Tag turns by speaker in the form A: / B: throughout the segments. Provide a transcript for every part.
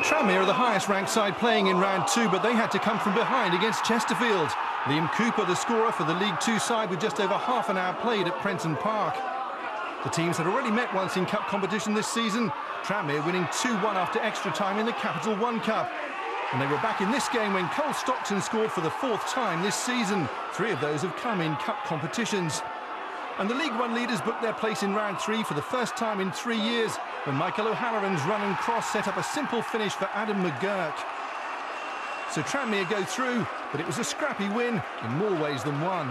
A: Tranmere are the highest-ranked side playing in round 2, but they had to come from behind against Chesterfield. Liam Cooper, the scorer for the League 2 side, with just over half an hour played at Prenton Park. The teams had already met once in cup competition this season, Tranmere winning 2-1 after extra time in the Capital One Cup. And they were back in this game when Cole Stockton scored for the 4th time this season. 3 of those have come in cup competitions. And the League One leaders booked their place in round 3 for the first time in 3 years, when Michael O'Halloran's run and cross set up a simple finish for Adam McGurk. So Tranmere go through, but it was a scrappy win in more ways than one.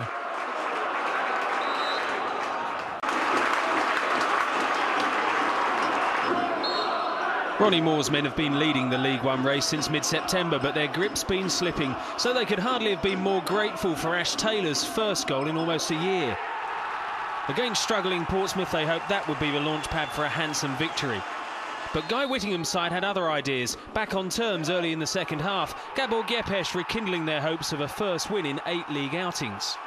B: Ronnie Moore's men have been leading the League One race since mid-September, but their grip's been slipping, so they could hardly have been more grateful for Ash Taylor's first goal in almost a year. Against struggling Portsmouth, they hoped that would be the launch pad for a handsome victory. But Guy Whittingham's side had other ideas. Back on terms early in the second half, Gabor Gyepes rekindling their hopes of a first win in 8 league outings.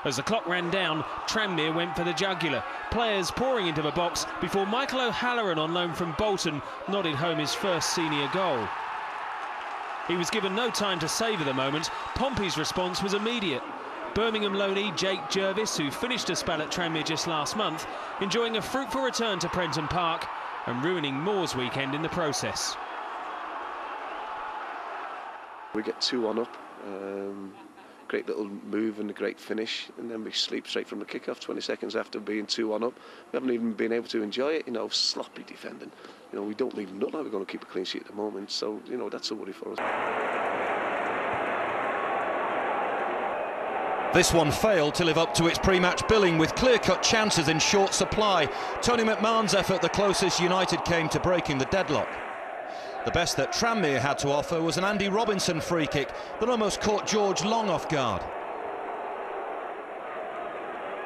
B: As the clock ran down, Tranmere went for the jugular. Players pouring into the box before Michael O'Halloran, on loan from Bolton, nodded home his first senior goal. He was given no time to savour the moment. Pompey's response was immediate. Birmingham loanee Jake Jervis, who finished a spell at Tranmere just last month, enjoying a fruitful return to Prenton Park and ruining Moore's weekend in the process.
C: We get 2-1 up. Great little move and a great finish, and then we sleep straight from the kick-off 20 seconds after being 2-1 up. We haven't even been able to enjoy it, sloppy defending. We don't even look like we're going to keep a clean sheet at the moment, so, that's a worry for us.
D: This one failed to live up to its pre-match billing, with clear-cut chances in short supply. Tony McMahon's effort the closest United came to breaking the deadlock. The best that Tranmere had to offer was an Andy Robinson free kick that almost caught George Long off guard.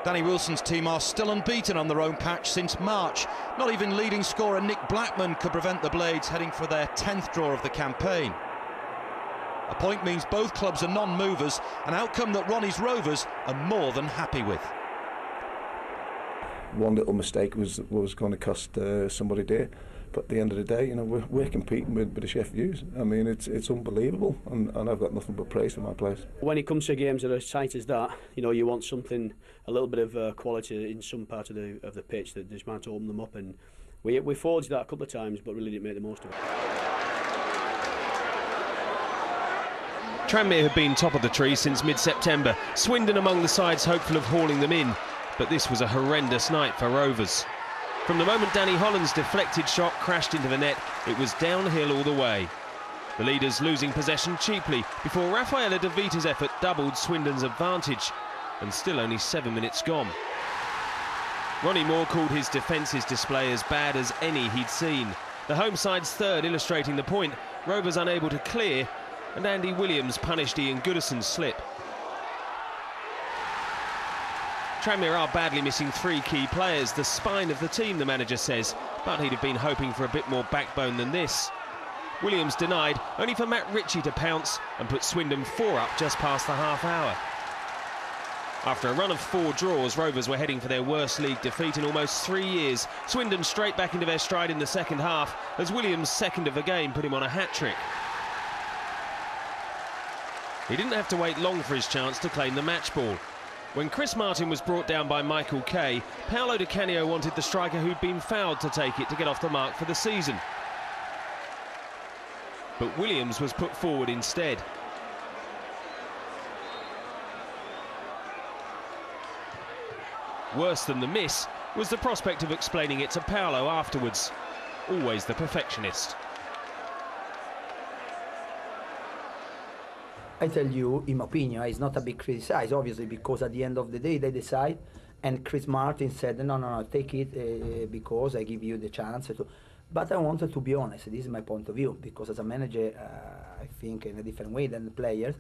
D: Danny Wilson's team are still unbeaten on their own patch since March. Not even leading scorer Nick Blackman could prevent the Blades heading for their 10th draw of the campaign. A point means both clubs are non-movers, an outcome that Ronnie's Rovers are more than happy with.
E: One little mistake was going to cost somebody dear. But at the end of the day, we're competing with the Sheffield Views. I mean, it's unbelievable, and I've got nothing but praise for my players.
F: When it comes to games that are as tight as that, you want something, a little bit of quality in some part of the pitch that just might open them up, and we forged that a couple of times, but really didn't make the most of it.
B: Tranmere have been top of the tree since mid-September. Swindon among the sides hopeful of hauling them in, but this was a horrendous night for Rovers. From the moment Danny Holland's deflected shot crashed into the net, it was downhill all the way. The leaders losing possession cheaply before Rafaela De Vita's effort doubled Swindon's advantage, and still only 7 minutes gone. Ronnie Moore called his defence's display as bad as any he'd seen. The home side's third illustrating the point, Rovers unable to clear, and Andy Williams punished Ian Goodison's slip. Tranmere are badly missing 3 key players, the spine of the team, the manager says, but he'd have been hoping for a bit more backbone than this. Williams denied, only for Matt Ritchie to pounce and put Swindon 4 up just past the half hour. After a run of 4 draws, Rovers were heading for their worst league defeat in almost 3 years. Swindon straight back into their stride in the second half, as Williams' second of the game put him on a hat-trick. He didn't have to wait long for his chance to claim the match ball. When Chris Martin was brought down by Michael Kay, Paolo Di Canio wanted the striker who'd been fouled to take it to get off the mark for the season. But Williams was put forward instead. Worse than the miss was the prospect of explaining it to Paolo afterwards. Always the perfectionist.
G: I tell you, in my opinion, it's not a big criticize, obviously, because at the end of the day they decide, and Chris Martin said, no, take it because I give you the chance to. But I wanted to be honest, this is my point of view, because as a manager, I think in a different way than the players,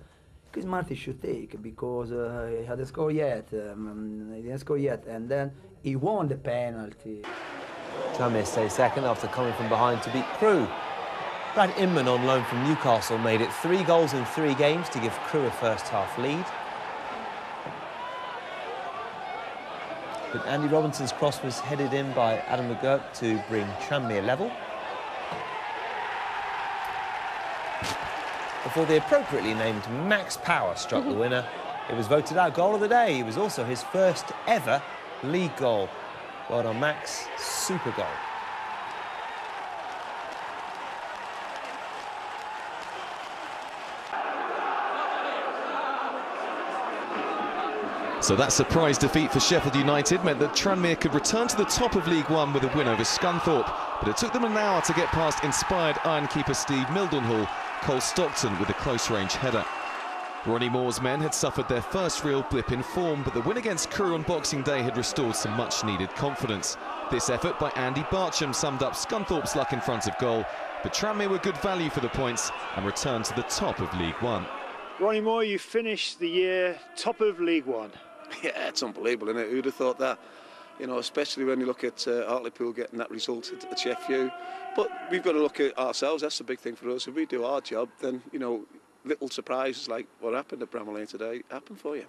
G: Chris Martin should take, because he hadn't scored yet, and then he won the penalty.
H: Tranmere stay second after coming from behind to beat Crewe. Brad Inman on loan from Newcastle made it 3 goals in 3 games to give Crewe a first-half lead. But Andy Robinson's cross was headed in by Adam McGurk to bring Tranmere level. before the appropriately named Max Power struck the winner. It was voted our goal of the day. It was also his first ever league goal. Well done, Max. Super goal.
I: So that surprise defeat for Sheffield United meant that Tranmere could return to the top of League One with a win over Scunthorpe, but it took them an hour to get past inspired Iron keeper Steve Mildenhall. Cole Stockton with a close-range header. Ronnie Moore's men had suffered their first real blip in form, but the win against Crewe on Boxing Day had restored some much-needed confidence. This effort by Andy Barcham summed up Scunthorpe's luck in front of goal, but Tranmere were good value for the points and returned to the top of League One.
J: Ronnie Moore, you finished the year top of League One.
C: Yeah, it's unbelievable, isn't it? Who'd have thought that? You know, especially when you look at Hartlepool getting that result at Sheffield. But we've got to look at ourselves. That's the big thing for us. If we do our job, then, you know, little surprises like what happened at Bramall Lane today happen for you.